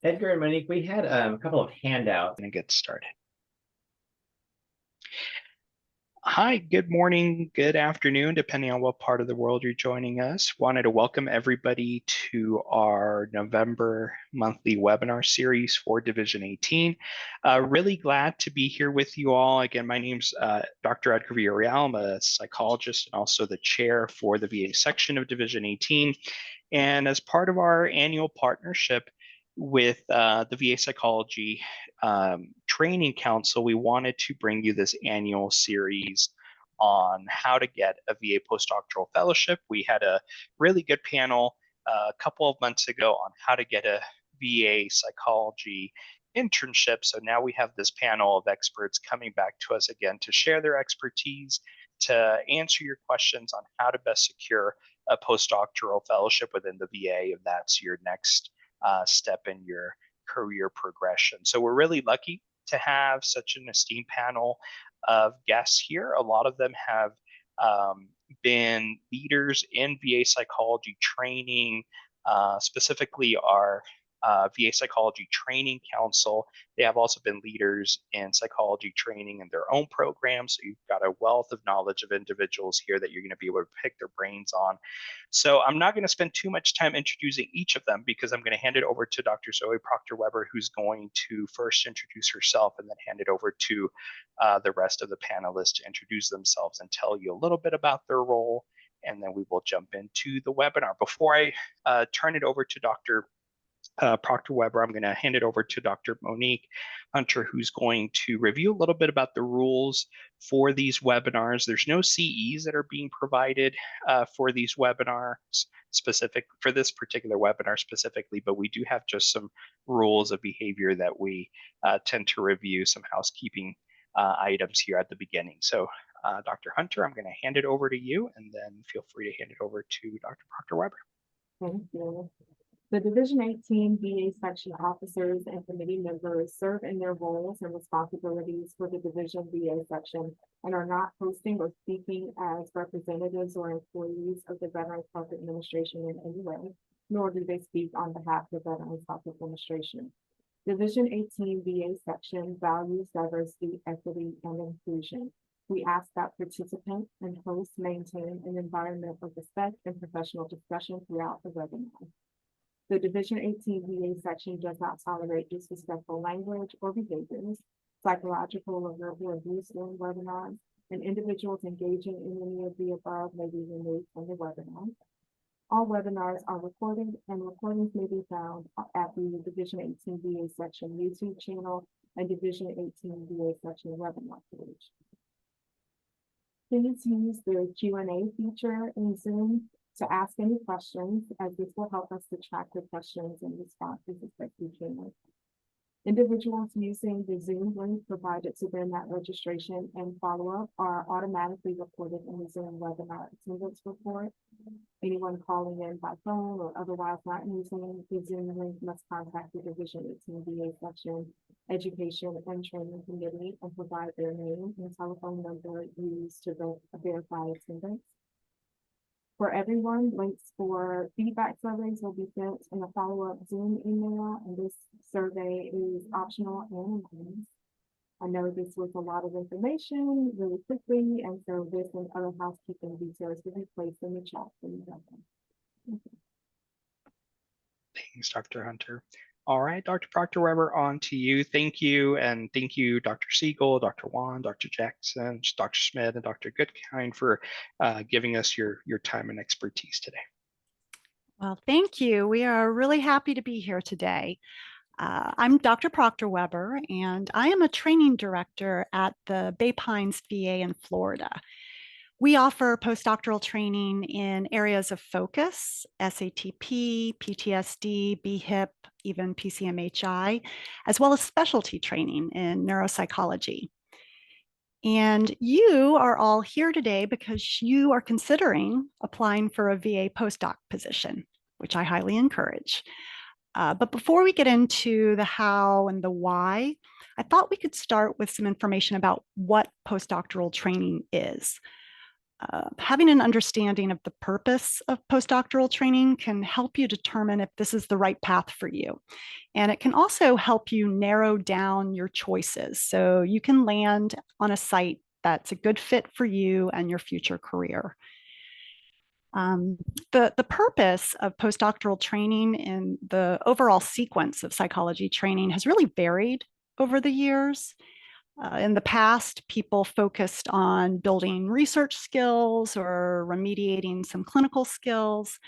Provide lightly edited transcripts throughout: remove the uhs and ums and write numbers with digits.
Edgar and Monique, we had a couple of handouts. And get started. Hi, good morning, good afternoon, depending on what part of the world you're joining us. Wanted to welcome everybody to our November monthly webinar series for Division 18. Really glad to be here with you all. Again, my name's Dr. Edgar Villarreal. I'm a psychologist and also the chair for the VA section of Division 18. And as part of our annual partnership with the VA Psychology Training Council, we wanted to bring you this annual series on how to get a VA Postdoctoral Fellowship. We had a really good panel a couple of months ago on how to get a VA Psychology internship. So now we have this panel of experts coming back to us again to share their expertise, to answer your questions on how to best secure a postdoctoral fellowship within the VA, if that's your next step in your career progression. So we're really lucky to have such an esteemed panel of guests here. A lot of them have been leaders in VA psychology training, specifically our VA Psychology Training Council. They have also been leaders in psychology training in their own programs. So you've got a wealth of knowledge of individuals here that you're going to be able to pick their brains on. So I'm not going to spend too much time introducing each of them because I'm going to hand it over to Dr. Zoe Proctor-Weber, who's going to first introduce herself and then hand it over to the rest of the panelists to introduce themselves and tell you a little bit about their role. And then we will jump into the webinar. Before I turn it over to Dr. Proctor-Weber, I'm going to hand it over to Dr. Monique Hunter, who's going to review a little bit about the rules for these webinars. There's no CEs that are being provided for these webinars specific for this particular webinar specifically, but we do have just some rules of behavior that we tend to review, some housekeeping items here at the beginning. So Dr. Hunter, I'm going to hand it over to you, and then feel free to hand it over to Dr. Proctor-Weber. Thank you. The Division 18 VA section officers and committee members serve in their roles and responsibilities for the Division VA section and are not hosting or speaking as representatives or employees of the Veterans Health Administration in any way, nor do they speak on behalf of the Veterans Health Administration. Division 18 VA section values diversity, equity, and inclusion. We ask that participants and hosts maintain an environment of respect and professional discussion throughout the webinar. The Division 18 VA section does not tolerate disrespectful language or behaviors, psychological or verbal abuse during webinars, and individuals engaging in any of the above may be removed from the webinar. All webinars are recorded, and recordings may be found at the Division 18 VA section YouTube channel and Division 18 VA section webinar page. Please use the Q&A feature in Zoom to ask any questions, as this will help us to track the questions and responses as best we can. Individuals using the Zoom link provided to them at registration and follow-up are automatically reported in the Zoom webinar attendance report. Anyone calling in by phone or otherwise not using the Zoom link must contact the Division 18 VA section Education and Training Committee and provide their name and telephone number used to verify attendance. For everyone, links for feedback surveys will be sent in a follow-up Zoom email, and this survey is optional and anonymous. I know this was a lot of information really quickly, and so this and other housekeeping details will be placed in the chat for you. Thanks, Dr. Hunter. All right, Dr. Proctor-Weber, on to you. Thank you, and thank you, Dr. Siegel, Dr. Wan, Dr. Jackson, Dr. Schmidt, and Dr. Goodkind for giving us your time and expertise today. Well, thank you. We are really happy to be here today. I'm Dr. Proctor-Weber, and I am a training director at the Bay Pines VA in Florida. We offer postdoctoral training in areas of focus, SATP, PTSD, BHIP, even PCMHI, as well as specialty training in neuropsychology. And you are all here today because you are considering applying for a VA postdoc position, which I highly encourage. But before we get into the how and the why, I thought we could start with some information about what postdoctoral training is. Having an understanding of the purpose of postdoctoral training can help you determine if this is the right path for you. And it can also help you narrow down your choices so you can land on a site that's a good fit for you and your future career. The purpose of postdoctoral training and the overall sequence of psychology training has really varied over the years. In the past, people focused on building research skills or remediating some clinical skills,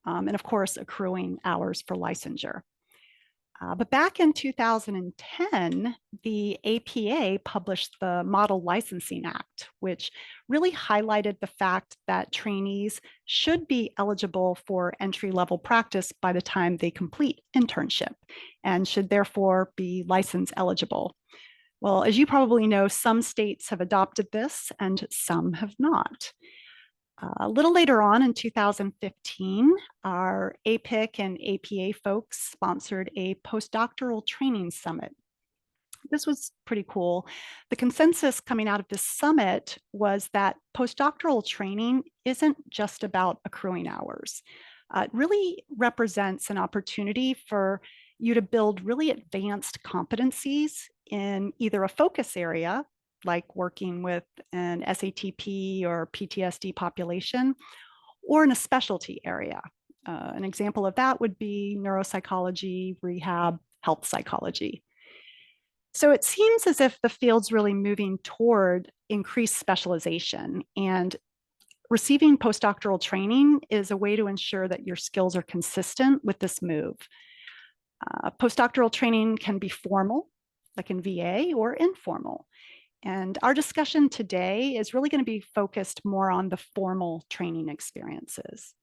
and of course, accruing hours for licensure. But back in 2010, the APA published the Model Licensing Act, which really highlighted the fact that trainees should be eligible for entry-level practice by the time they complete internship and should therefore be license eligible. Well, as you probably know, some states have adopted this and some have not. A little later on in 2015, our APIC and APA folks sponsored a postdoctoral training summit. This was pretty cool. The consensus coming out of this summit was that postdoctoral training isn't just about accruing hours. It really represents an opportunity for you to build really advanced competencies in either a focus area, like working with an SATP or PTSD population, or in a specialty area. An example of that would be neuropsychology, rehab, health psychology. So it seems as if the field's really moving toward increased specialization, and receiving postdoctoral training is a way to ensure that your skills are consistent with this move. Postdoctoral training can be formal, like in VA, or informal. And our discussion today is really going to be focused more on the formal training experiences.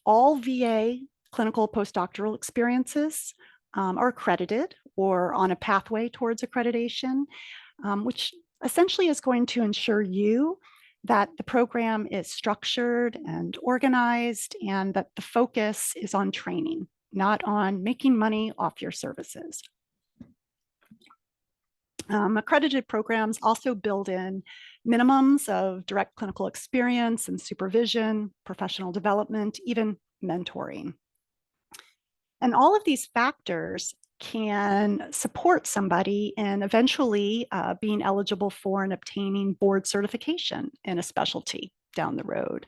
All VA clinical postdoctoral experiences are accredited or on a pathway towards accreditation, which essentially is going to ensure you that the program is structured and organized and that the focus is on training, not on making money off your services. Accredited programs also build in minimums of direct clinical experience and supervision, professional development, even mentoring. And all of these factors can support somebody in eventually being eligible for and obtaining board certification in a specialty down the road.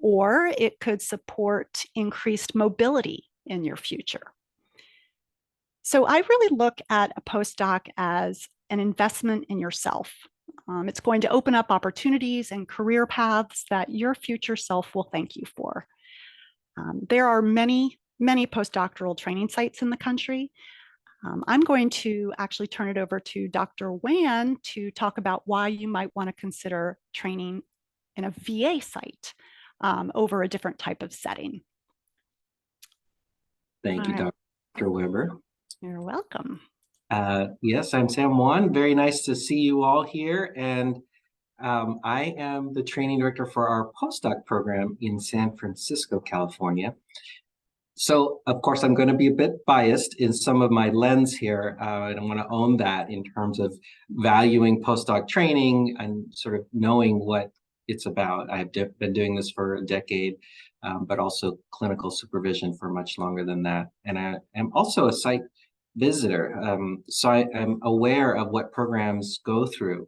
Or it could support increased mobility in your future. So I really look at a postdoc as an investment in yourself. It's going to open up opportunities and career paths that your future self will thank you for. There are many postdoctoral training sites in the country. I'm going to actually turn it over to Dr. Wan to talk about why you might want to consider training in a VA site over a different type of setting. Thank you, Dr. Weber. You're welcome. Yes, I'm Sam Wan. Very nice to see you all here. And I am the training director for our postdoc program in San Francisco, California. So, of course, I'm going to be a bit biased in some of my lens here. And I want to own that in terms of valuing postdoc training and sort of knowing what it's about. I've been doing this for a decade, but also clinical supervision for much longer than that. And I am also a site visitor. So I am aware of what programs go through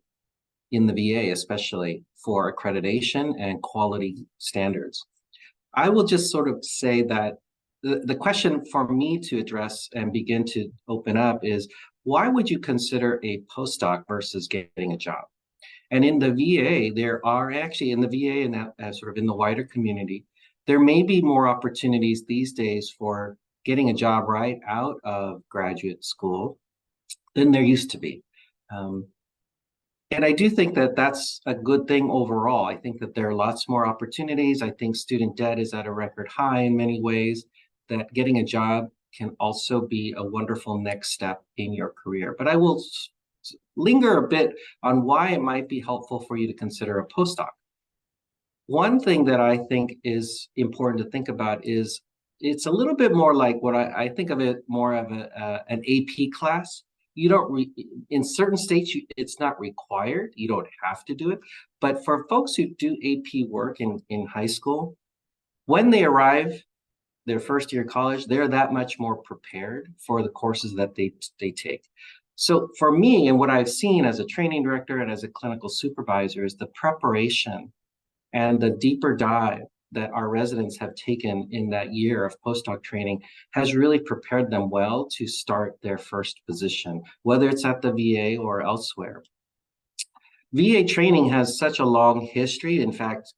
in the VA, especially for accreditation and quality standards. I will just sort of say that the question for me to address and begin to open up is, why would you consider a postdoc versus getting a job? And in the VA, there are actually in the VA and sort of in the wider community, there may be more opportunities these days for getting a job right out of graduate school than there used to be. And I do think that that's a good thing overall. I think that there are lots more opportunities. I think student debt is at a record high in many ways, that getting a job can also be a wonderful next step in your career. But I will linger a bit on why it might be helpful for you to consider a postdoc. One thing that I think is important to think about is it's a little bit more like what I think of it more of an AP class. you don't, in certain states, it's not required. You don't have to do it. But for folks who do AP work in high school, when they arrive their first year of college, they're that much more prepared for the courses that they take. So for me, and what I've seen as a training director and as a clinical supervisor, is the preparation and the deeper dive that our residents have taken in that year of postdoc training has really prepared them well to start their first position, whether it's at the VA or elsewhere. VA training has such a long history. In fact,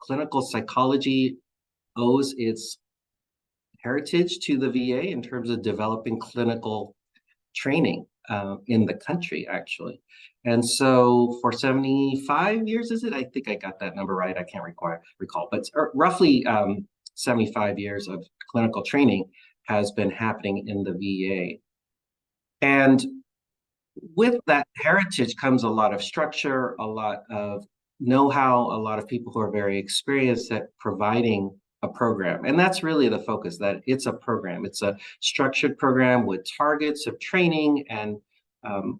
clinical psychology owes its heritage to the VA in terms of developing clinical training in the country, actually. And so for 75 years, is it? I think I got that number right. I can't recall, but roughly 75 years of clinical training has been happening in the VA. And with that heritage comes a lot of structure, a lot of know-how, a lot of people who are very experienced at providing a program. And that's really the focus, that it's a program. It's a structured program with targets of training and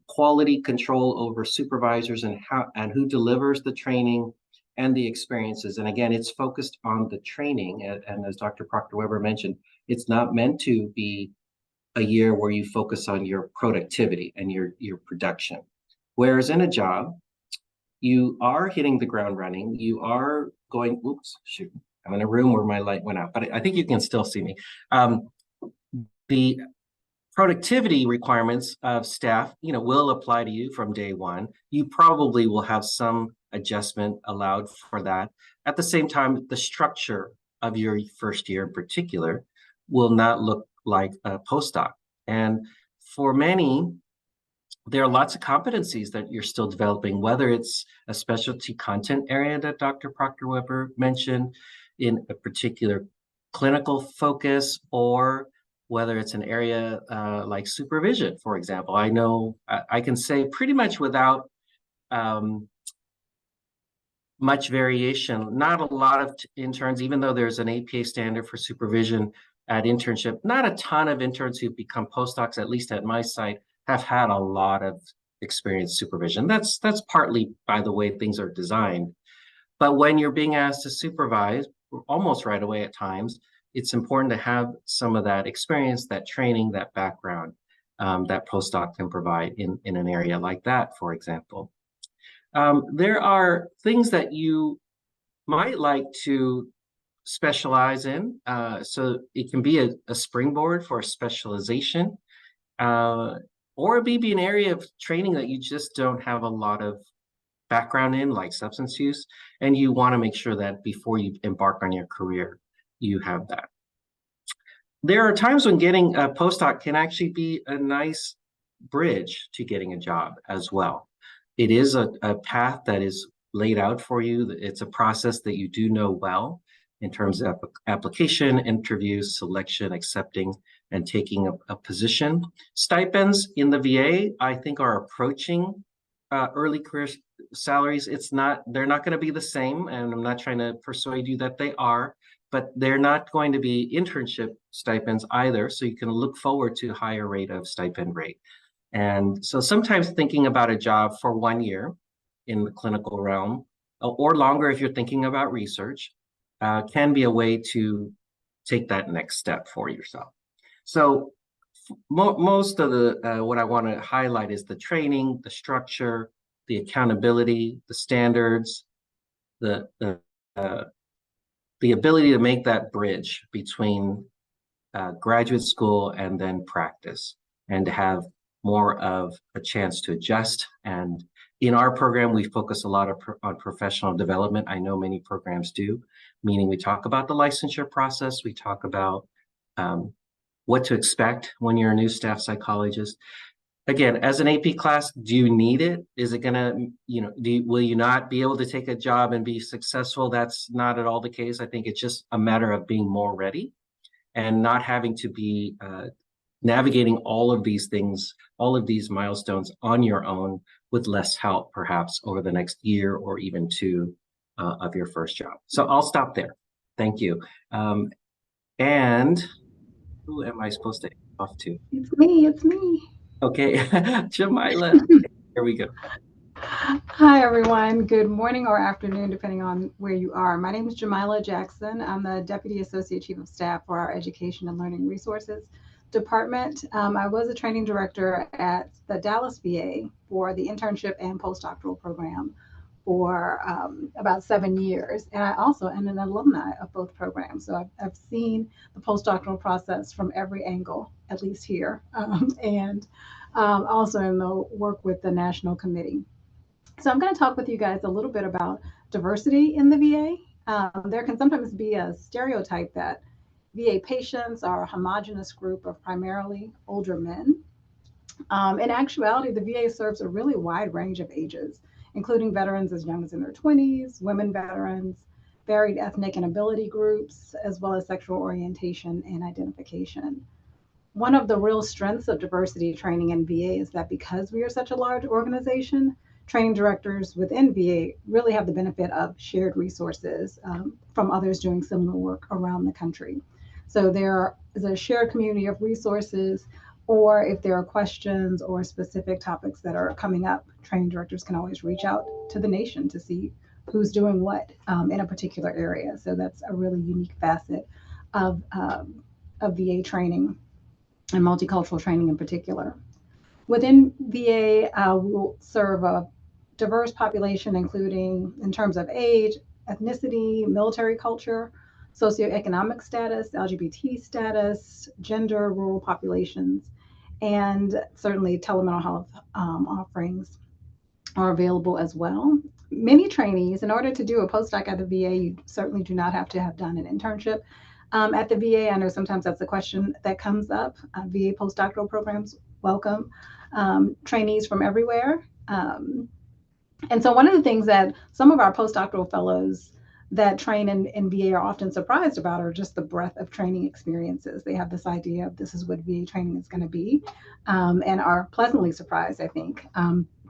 quality control over supervisors and who delivers the training and the experiences. And again, it's focused on the training. And as Dr. Proctor-Weber mentioned, it's not meant to be a year where you focus on your productivity and your production. Whereas in a job, you are hitting the ground running. You are going, oops, shoot. I'm in a room where my light went out, but I think you can still see me. The productivity requirements of staff, will apply to you from day one. You probably will have some adjustment allowed for that. At the same time, the structure of your first year in particular will not look like a postdoc. And for many, there are lots of competencies that you're still developing, whether it's a specialty content area that Dr. Proctor-Weber mentioned in a particular clinical focus, or whether it's an area like supervision, for example. I know I can say pretty much without much variation, not a lot of interns, even though there's an APA standard for supervision at internship, not a ton of interns who become postdocs, at least at my site, have had a lot of experience supervision. That's partly by the way things are designed. But when you're being asked to supervise, almost right away at times, it's important to have some of that experience, that training, that background that postdoc can provide in an area like that, for example. There are things that you might like to specialize in. So it can be a springboard for a specialization, or it may be an area of training that you just don't have a lot of background in, like substance use, and you want to make sure that before you embark on your career, you have that. There are times when getting a postdoc can actually be a nice bridge to getting a job as well. It is a path that is laid out for you. It's a process that you do know well in terms of application, interviews, selection, accepting, and taking a position. Stipends in the VA, I think, are approaching early career salaries. They're not going to be the same, and I'm not trying to persuade you that they are, but they're not going to be internship stipends either. So you can look forward to a higher rate of stipend rate. And so sometimes thinking about a job for 1 year in the clinical realm, or longer if you're thinking about research, can be a way to take that next step for yourself. So most of what I want to highlight is the training, the structure, the accountability, the standards, the ability to make that bridge between graduate school and then practice, and to have more of a chance to adjust. And in our program, we focus a lot on professional development. I know many programs do, meaning we talk about the licensure process. We talk about what to expect when you're a new staff psychologist. Again, as an AP class, do you need it? Is it gonna, will you not be able to take a job and be successful? That's not at all the case. I think it's just a matter of being more ready and not having to be navigating all of these things, all of these milestones on your own with less help, perhaps over the next year or even two of your first job. So I'll stop there. Thank you. And who am I supposed to off to? It's me. Okay, Jamylah, here we go. Hi, everyone. Good morning or afternoon, depending on where you are. My name is Jamylah Jackson. I'm the Deputy Associate Chief of Staff for our Education and Learning Resources Department. I was a training director at the Dallas VA for the internship and postdoctoral program for about 7 years. And I also am an alumni of both programs. So I've seen the postdoctoral process from every angle, at least here, and also in the work with the National Committee. So I'm going to talk with you guys a little bit about diversity in the VA. There can sometimes be a stereotype that VA patients are a homogenous group of primarily older men. In actuality, the VA serves a really wide range of ages, including veterans as young as in their 20s, women veterans, varied ethnic and ability groups, as well as sexual orientation and identification. One of the real strengths of diversity training in VA is that because we are such a large organization, training directors within VA really have the benefit of shared resources from others doing similar work around the country. So there is a shared community of resources, or if there are questions or specific topics that are coming up, training directors can always reach out to the nation to see who's doing what in a particular area. So that's a really unique facet of VA training and multicultural training in particular. Within VA, we'll serve a diverse population, including in terms of age, ethnicity, military culture, socioeconomic status, LGBT status, gender, rural populations, and certainly telemental health offerings are available as well. Many trainees, in order to do a postdoc at the VA, you certainly do not have to have done an internship at the VA. I know sometimes that's a question that comes up. VA postdoctoral programs welcome trainees from everywhere. And so one of the things that some of our postdoctoral fellows that train in VA are often surprised about are just the breadth of training experiences. They have this idea of this is what VA training is going to be, and are pleasantly surprised, I think,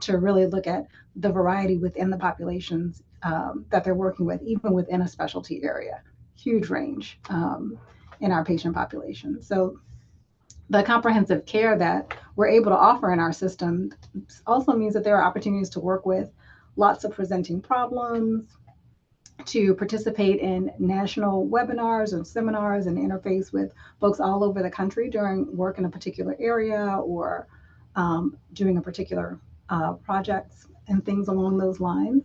to really look at the variety within the populations that they're working with, even within a specialty area. Huge range in our patient population. So the comprehensive care that we're able to offer in our system also means that there are opportunities to work with lots of presenting problems, to participate in national webinars and seminars and interface with folks all over the country during work in a particular area or doing a particular projects and things along those lines.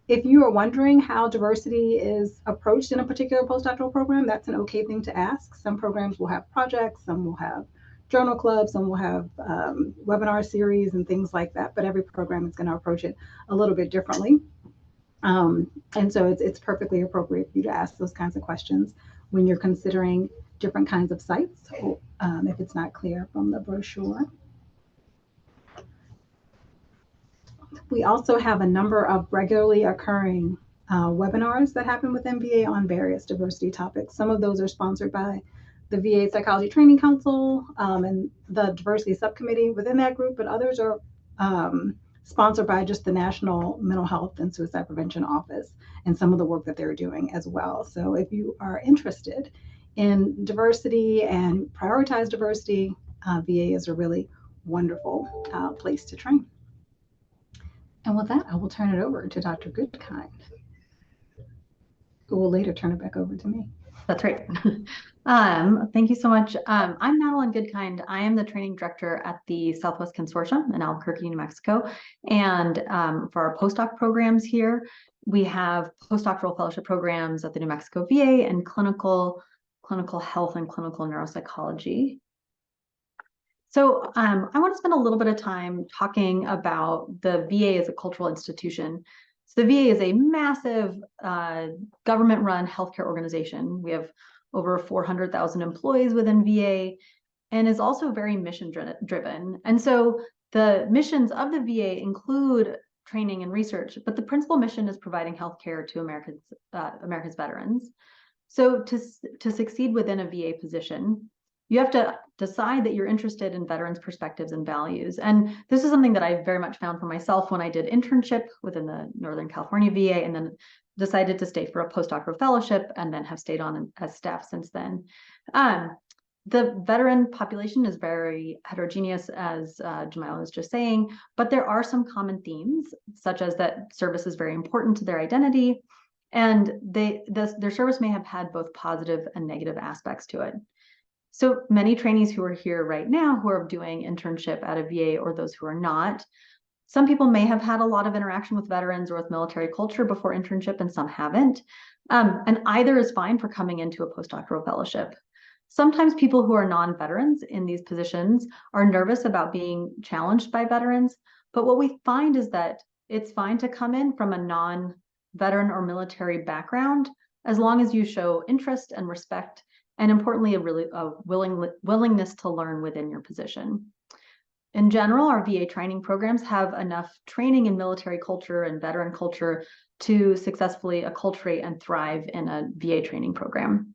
If you are wondering how diversity is approached in a particular postdoctoral program, that's an okay thing to ask. Some programs will have projects, some will have journal clubs, some will have webinar series and things like that, but every program is going to approach it a little bit differently. And so it's perfectly appropriate for you to ask those kinds of questions when you're considering different kinds of sites, if it's not clear from the brochure. We also have a number of regularly occurring webinars that happen within VA on various diversity topics. Some of those are sponsored by the VA Psychology Training Council and the diversity subcommittee within that group, but others are sponsored by just the National Mental Health and Suicide Prevention Office and some of the work that they're doing as well. So if you are interested in diversity and prioritize diversity, VA is a really wonderful place to train. And with that, I will turn it over to Dr. Goodkind, who will later turn it back over to me. That's right. Thank you so much. I'm Madeleine Goodkind. I am the training director at the Southwest Consortium in Albuquerque, New Mexico. And for our postdoc programs here, we have postdoctoral fellowship programs at the New Mexico VA and clinical health and clinical neuropsychology. So I want to spend a little bit of time talking about the VA as a cultural institution. So the VA is a massive government-run healthcare organization. We have over 400,000 employees within VA and is also very mission-driven. And so the missions of the VA include training and research, but the principal mission is providing healthcare to America's veterans. So to succeed within a VA position, you have to decide that you're interested in veterans' perspectives and values. And this is something that I very much found for myself when I did internship within the Northern California VA and then decided to stay for a postdoctoral fellowship and then have stayed on as staff since then. The veteran population is very heterogeneous, as Jamylah was just saying, but there are some common themes, such as that service is very important to their identity, and their service may have had both positive and negative aspects to it. So many trainees who are here right now who are doing internship at a VA, or those who are not, some people may have had a lot of interaction with veterans or with military culture before internship, and some haven't. And either is fine for coming into a postdoctoral fellowship. Sometimes people who are non-veterans in these positions are nervous about being challenged by veterans, but what we find is that it's fine to come in from a non-veteran or military background, as long as you show interest and respect, and importantly, a willingness to learn within your position. In general, our VA training programs have enough training in military culture and veteran culture to successfully acculturate and thrive in a VA training program.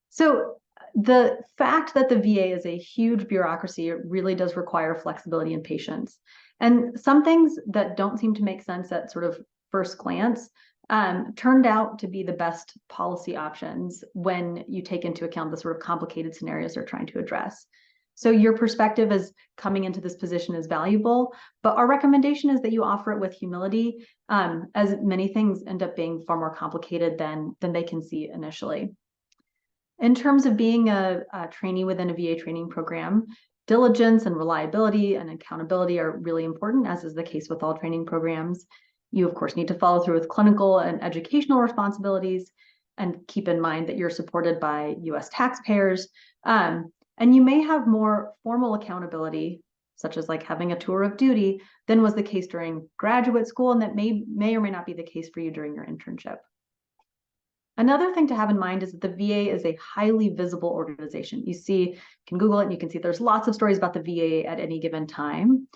So the fact that the VA is a huge bureaucracy really does require flexibility and patience. And some things that don't seem to make sense at sort of first glance turned out to be the best policy options when you take into account the sort of complicated scenarios they're trying to address. So your perspective as coming into this position is valuable, but our recommendation is that you offer it with humility, as many things end up being far more complicated than they can see initially. In terms of being a trainee within a VA training program, diligence and reliability and accountability are really important, as is the case with all training programs. You, of course, need to follow through with clinical and educational responsibilities, and keep in mind that you're supported by US taxpayers. And you may have more formal accountability, such as like having a tour of duty, than was the case during graduate school, and that may or may not be the case for you during your internship. Another thing to have in mind is that the VA is a highly visible organization. You can Google it and you can see there's lots of stories about the VA at any given time.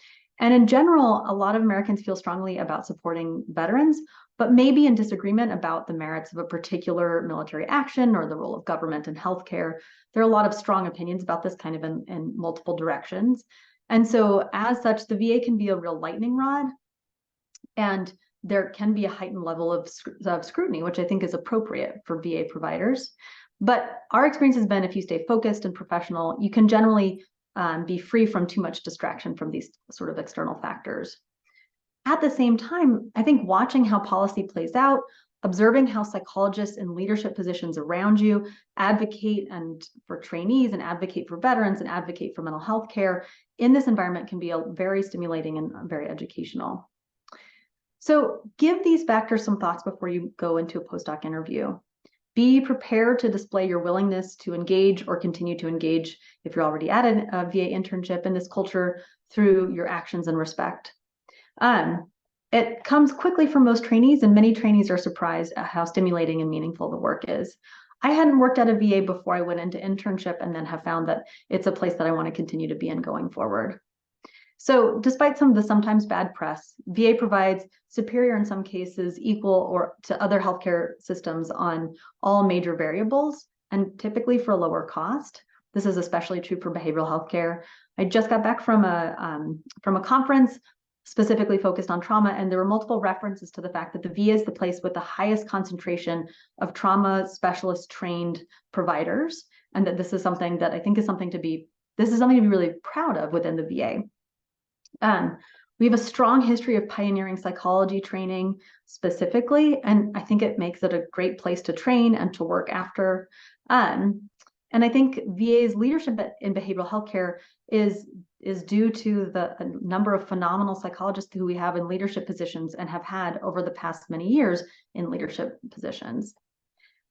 And in general, a lot of Americans feel strongly about supporting veterans, but maybe in disagreement about the merits of a particular military action or the role of government in healthcare. There are a lot of strong opinions about this kind of in multiple directions. And so as such, the VA can be a real lightning rod, and there can be a heightened level of scrutiny, which I think is appropriate for VA providers. But our experience has been, if you stay focused and professional, you can generally be free from too much distraction from these sort of external factors. At the same time, I think watching how policy plays out, observing how psychologists in leadership positions around you advocate for trainees and advocate for veterans and advocate for mental health care in this environment can be very stimulating and very educational. So give these factors some thoughts before you go into a postdoc interview. Be prepared to display your willingness to engage or continue to engage if you're already at a VA internship in this culture through your actions and respect. It comes quickly for most trainees, and many trainees are surprised at how stimulating and meaningful the work is. I hadn't worked at a VA before I went into internship, and then have found that it's a place that I want to continue to be in going forward. So despite some of the sometimes bad press, VA provides superior, in some cases, equal or to other healthcare systems on all major variables, and typically for a lower cost. This is especially true for behavioral healthcare. I just got back from a conference specifically focused on trauma, and there were multiple references to the fact that the VA is the place with the highest concentration of trauma specialist trained providers, and that this is something that I think is something to be really proud of within the VA. We have a strong history of pioneering psychology training specifically, and I think it makes it a great place to train and to work after. And I think VA's leadership in behavioral healthcare is due to the number of phenomenal psychologists who we have in leadership positions and have had over the past many years in leadership positions.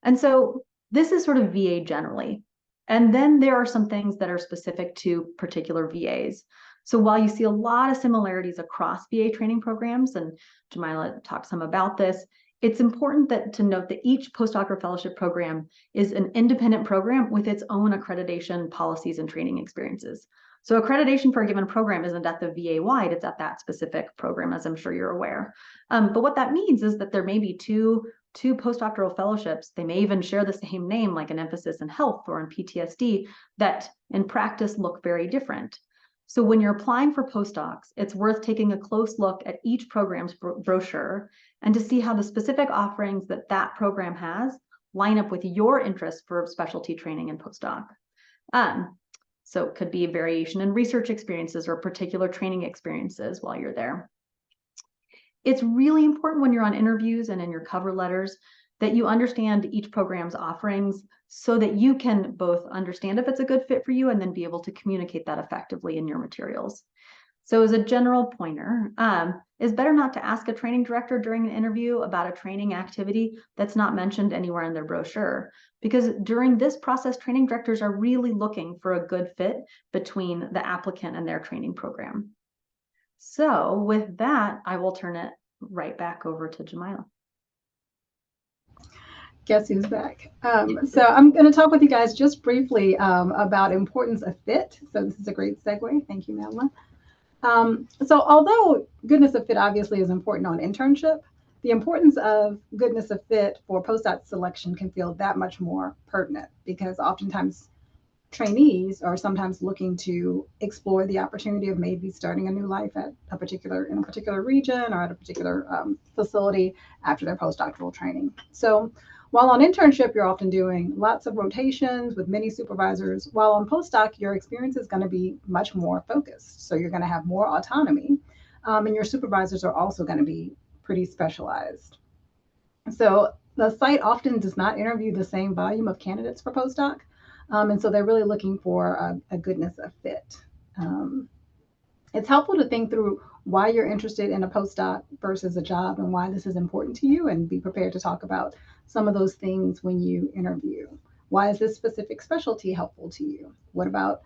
And so this is sort of VA generally. And then there are some things that are specific to particular VAs. So while you see a lot of similarities across VA training programs, and Jamylah talked some about this, it's important to note that each postdoctoral fellowship program is an independent program with its own accreditation policies and training experiences. So accreditation for a given program isn't at the VA-wide, it's at that specific program, as I'm sure you're aware. But what that means is that there may be two postdoctoral fellowships. They may even share the same name, like an emphasis in health or in PTSD, that in practice look very different. So when you're applying for postdocs, it's worth taking a close look at each program's brochure and to see how the specific offerings that program has line up with your interest for specialty training and postdoc. So it could be a variation in research experiences or particular training experiences while you're there. It's really important when you're on interviews and in your cover letters that you understand each program's offerings so that you can both understand if it's a good fit for you and then be able to communicate that effectively in your materials. So as a general pointer, it's better not to ask a training director during an interview about a training activity that's not mentioned anywhere in their brochure, because during this process, training directors are really looking for a good fit between the applicant and their training program. So with that, I will turn it right back over to Jamylah. Guess who's back? So I'm going to talk with you guys just briefly about importance of fit. So this is a great segue. Thank you, Madeleine. So although goodness of fit obviously is important on internship, the importance of goodness of fit for postdoc selection can feel that much more pertinent because oftentimes trainees are sometimes looking to explore the opportunity of maybe starting a new life in a particular region or at a particular facility after their postdoctoral training. So while on internship, you're often doing lots of rotations with many supervisors, while on postdoc, your experience is going to be much more focused. So you're going to have more autonomy, and your supervisors are also going to be pretty specialized. So the site often does not interview the same volume of candidates for postdoc, and so they're really looking for a goodness of fit. It's helpful to think through why you're interested in a postdoc versus a job and why this is important to you, and be prepared to talk about some of those things when you interview. Why is this specific specialty helpful to you? What about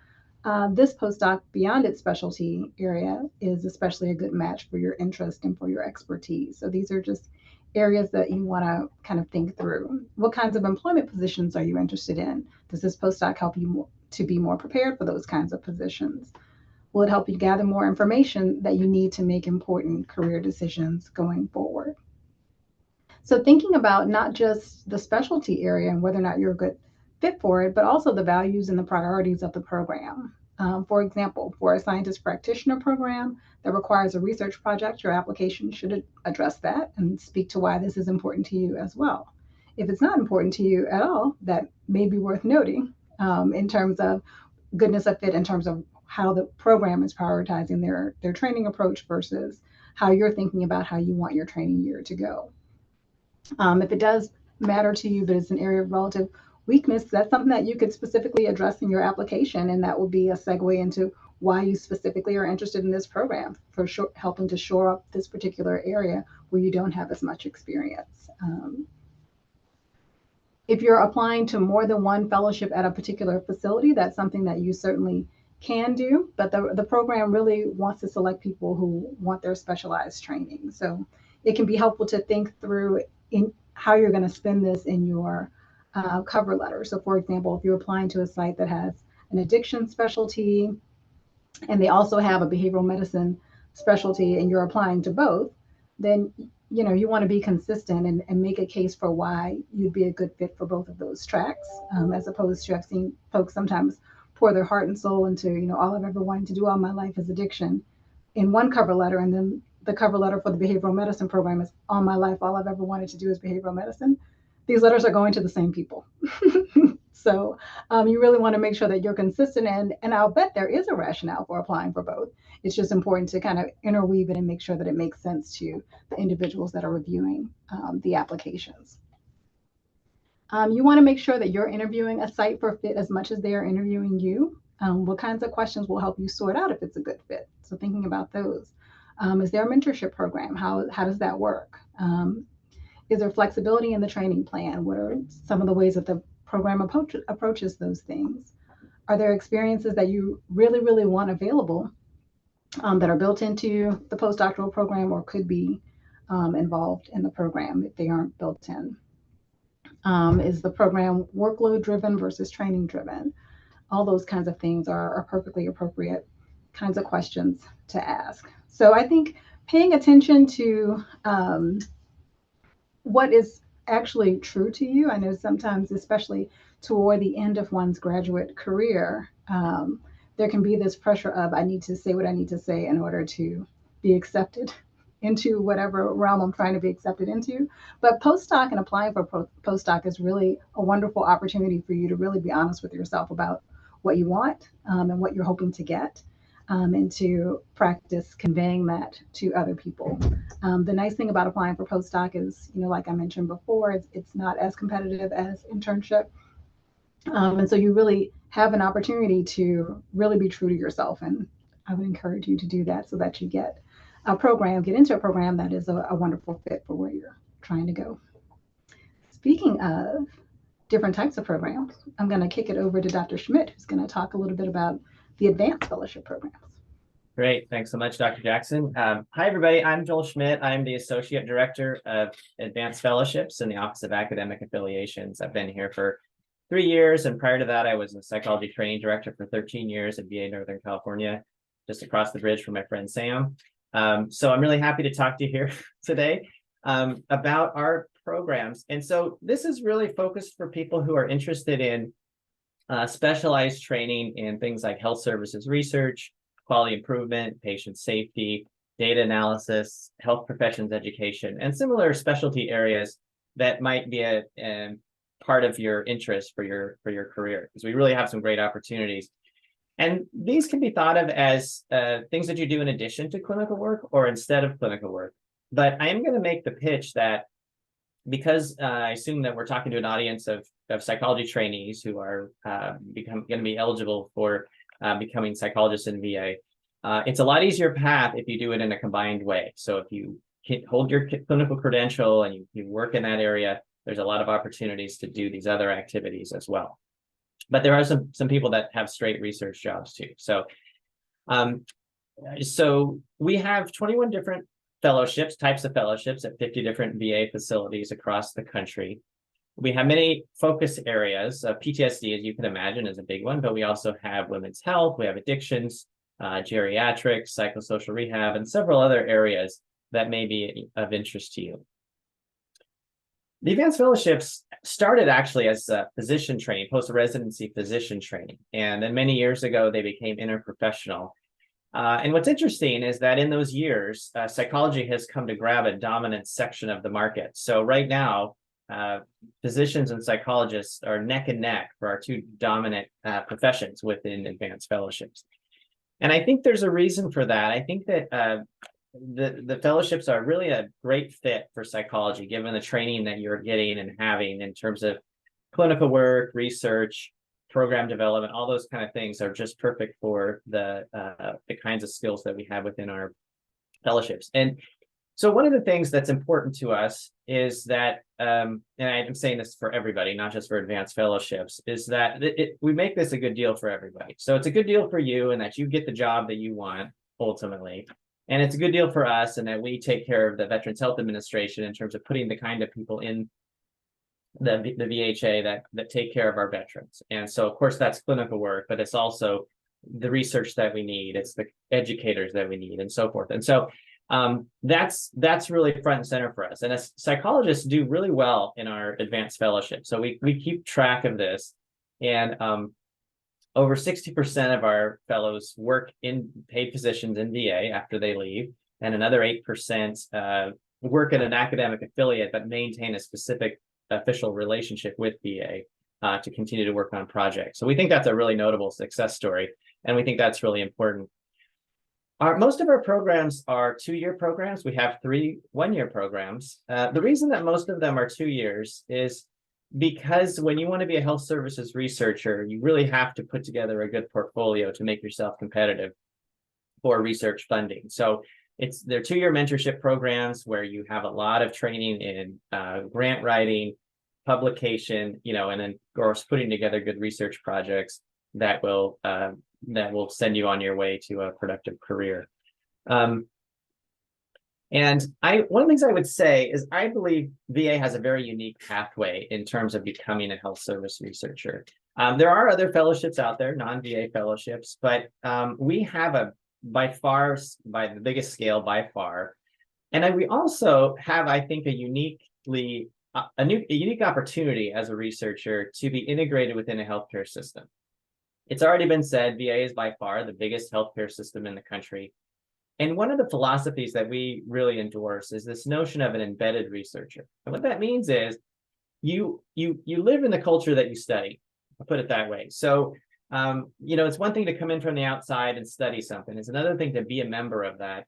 this postdoc beyond its specialty area is especially a good match for your interest and for your expertise? So these are just areas that you want to kind of think through. What kinds of employment positions are you interested in? Does this postdoc help you to be more prepared for those kinds of positions? Will it help you gather more information that you need to make important career decisions going forward? So thinking about not just the specialty area and whether or not you're a good fit for it, but also the values and the priorities of the program. For example, for a scientist practitioner program that requires a research project, your application should address that and speak to why this is important to you as well. If it's not important to you at all, that may be worth noting in terms of goodness of fit, in terms of how the program is prioritizing their training approach versus how you're thinking about how you want your training year to go. If it does matter to you, but it's an area of relative weakness, that's something that you could specifically address in your application, and that will be a segue into why you specifically are interested in this program, for sure, helping to shore up this particular area where you don't have as much experience. If you're applying to more than one fellowship at a particular facility, that's something that you certainly can do, but the program really wants to select people who want their specialized training. So it can be helpful to think through in how you're going to spend this in your cover letter. So for example, if you're applying to a site that has an addiction specialty and they also have a behavioral medicine specialty and you're applying to both, then you want to be consistent and make a case for why you'd be a good fit for both of those tracks, as opposed to, I've seen folks sometimes pour their heart and soul into, all I've ever wanted to do all my life is addiction in one cover letter, and then the cover letter for the behavioral medicine program is all my life, all I've ever wanted to do is behavioral medicine. These letters are going to the same people. So you really want to make sure that you're consistent, and I'll bet there is a rationale for applying for both. It's just important to kind of interweave it and make sure that it makes sense to the individuals that are reviewing the applications. You want to make sure that you're interviewing a site for fit as much as they are interviewing you. What kinds of questions will help you sort out if it's a good fit? So thinking about those. Is there a mentorship program? How does that work? Is there flexibility in the training plan? What are some of the ways that the program approaches those things? Are there experiences that you really, really want available that are built into the postdoctoral program or could be involved in the program if they aren't built in? Is the program workload driven versus training driven? All those kinds of things are perfectly appropriate kinds of questions to ask. So I think paying attention to what is actually true to you. I know sometimes, especially toward the end of one's graduate career, there can be this pressure of, I need to say what I need to say in order to be accepted into whatever realm I'm trying to be accepted into. But postdoc and applying for postdoc is really a wonderful opportunity for you to really be honest with yourself about what you want and what you're hoping to get, and to practice conveying that to other people. The nice thing about applying for postdoc is, like I mentioned before, it's not as competitive as internship. And so you really have an opportunity to really be true to yourself. And I would encourage you to do that so that you get into a program that is a wonderful fit for where you're trying to go. Speaking of different types of programs, I'm going to kick it over to Dr. Schmidt, who's going to talk a little bit about the advanced fellowship programs. Great. Thanks so much, Dr. Jackson. Hi, everybody. I'm Joel Schmidt. I'm the Associate Director of Advanced Fellowships in the Office of Academic Affiliations. I've been here for 3 years, and prior to that, I was a psychology training director for 13 years at VA Northern California, just across the bridge from my friend Sam. So I'm really happy to talk to you here today about our programs. And so this is really focused for people who are interested in specialized training in things like health services research, quality improvement, patient safety, data analysis, health professions education, and similar specialty areas that might be a part of your interest for your career, because we really have some great opportunities. And these can be thought of as things that you do in addition to clinical work or instead of clinical work. But I am going to make the pitch that, because I assume that we're talking to an audience of psychology trainees who are going to be eligible for becoming psychologists in VA, it's a lot easier path if you do it in a combined way. So if you hold your clinical credential and you work in that area, there's a lot of opportunities to do these other activities as well. But there are some people that have straight research jobs too. So, so we have 21 different types of fellowships at 50 different VA facilities across the country. We have many focus areas. PTSD, as you can imagine, is a big one, but we also have women's health, we have addictions, geriatrics, psychosocial rehab, and several other areas that may be of interest to you. The advanced fellowships started actually as physician training, post-residency physician training, and then many years ago they became interprofessional. And what's interesting is that in those years, psychology has come to grab a dominant section of the market. So right now, physicians and psychologists are neck and neck for our two dominant professions within advanced fellowships. And I think there's a reason for that. I think that the fellowships are really a great fit for psychology, given the training that you're getting and having in terms of clinical work, research, program development. All those kind of things are just perfect for the kinds of skills that we have within our fellowships. And so one of the things that's important to us is that, and I'm saying this for everybody, not just for advanced fellowships, is that we make this a good deal for everybody. So it's a good deal for you and that you get the job that you want ultimately. And it's a good deal for us and that we take care of the Veterans Health Administration in terms of putting the kind of people in the VHA that take care of our veterans. And so, of course, that's clinical work, but it's also the research that we need. It's the educators that we need and so forth. And so that's really front and center for us. And as psychologists do really well in our advanced fellowship. So we keep track of this. And over 60% of our fellows work in paid positions in VA after they leave, and another 8% work at an academic affiliate but maintain a specific official relationship with VA to continue to work on projects. So we think that's a really notable success story, and we think that's really important. Most of our programs are 2-year programs. We have 3 one-year programs. The reason that most of them are 2 years is because when you want to be a health services researcher, you really have to put together a good portfolio to make yourself competitive for research funding. So they're 2-year mentorship programs where you have a lot of training in grant writing, publication, and then of course putting together good research projects that will send you on your way to a productive career. And one of the things I would say is I believe VA has a very unique pathway in terms of becoming a health service researcher. There are other fellowships out there, non-VA fellowships, but we have by the biggest scale by far. And we also have, I think, a unique opportunity as a researcher to be integrated within a healthcare system. It's already been said, VA is by far the biggest healthcare system in the country. And one of the philosophies that we really endorse is this notion of an embedded researcher. And what that means is you live in the culture that you study, I'll put it that way. So It's one thing to come in from the outside and study something. It's another thing to be a member of that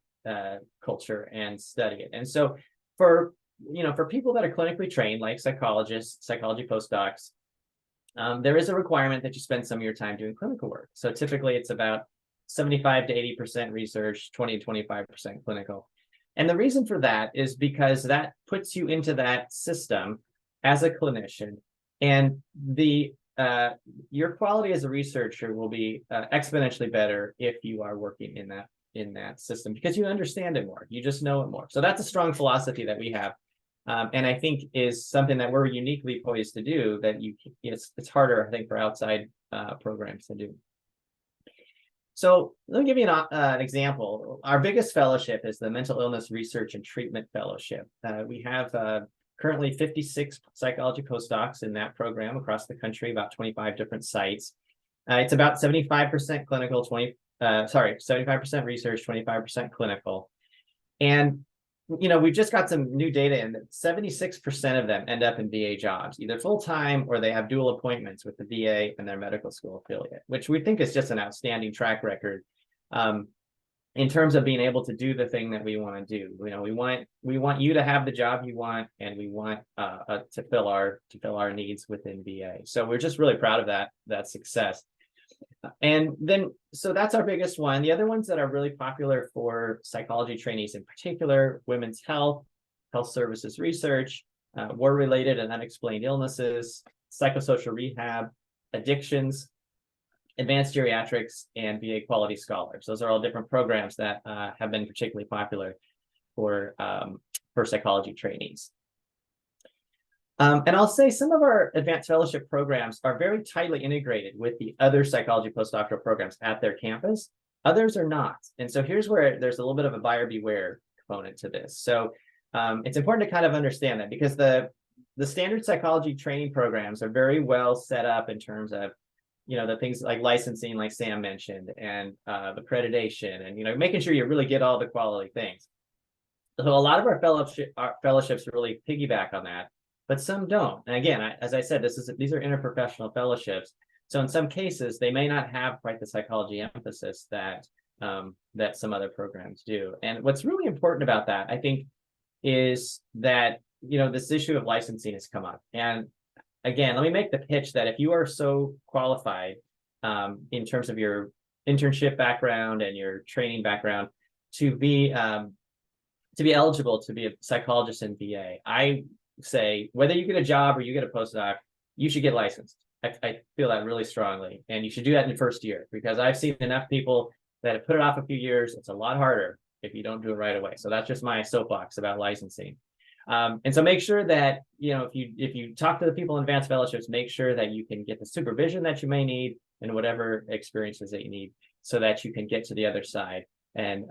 culture and study it. And so for people that are clinically trained, like psychologists, psychology postdocs, there is a requirement that you spend some of your time doing clinical work. So typically it's about 75 to 80% research, 20 to 25% clinical. And the reason for that is because that puts you into that system as a clinician, and your quality as a researcher will be exponentially better if you are working in that system, because you understand it more, you just know it more. So that's a strong philosophy that we have, and I think is something that we're uniquely poised to do. That it's harder, I think, for outside programs to do. So let me give you an example. Our biggest fellowship is the Mental Illness Research and Treatment Fellowship. We have currently 56 psychology postdocs in that program across the country, about 25 different sites. It's about 75% clinical, 75% research, 25% clinical. And we've just got some new data in that 76% of them end up in VA jobs, either full-time or they have dual appointments with the VA and their medical school affiliate, which we think is just an outstanding track record in terms of being able to do the thing that we want to do. We want you to have the job you want, and we want to fill our needs within VA. So we're just really proud of that success. And then, so that's our biggest one. The other ones that are really popular for psychology trainees, in particular, women's health, health services research, war-related and unexplained illnesses, psychosocial rehab, addictions, advanced geriatrics, and VA quality scholars. Those are all different programs that have been particularly popular for psychology trainees. And I'll say some of our advanced fellowship programs are very tightly integrated with the other psychology postdoctoral programs at their campus. Others are not. And so here's where there's a little bit of a buyer beware component to this. So it's important to kind of understand that, because the standard psychology training programs are very well set up in terms of, the things like licensing, like Sam mentioned, and accreditation, and, making sure you really get all the quality things. So a lot of our fellowships really piggyback on that, but some don't. And again, as I said, these are interprofessional fellowships. So in some cases, they may not have quite the psychology emphasis that some other programs do. And what's really important about that, I think, is that, this issue of licensing has come up. And again, let me make the pitch that if you are so qualified in terms of your internship background and your training background to be eligible to be a psychologist in VA, I say, whether you get a job or you get a postdoc, you should get licensed. I feel that really strongly. And you should do that in the first year, because I've seen enough people that have put it off a few years. It's a lot harder if you don't do it right away. So that's just my soapbox about licensing. And so make sure that, if you talk to the people in advanced fellowships, make sure that you can get the supervision that you may need and whatever experiences that you need, so that you can get to the other side and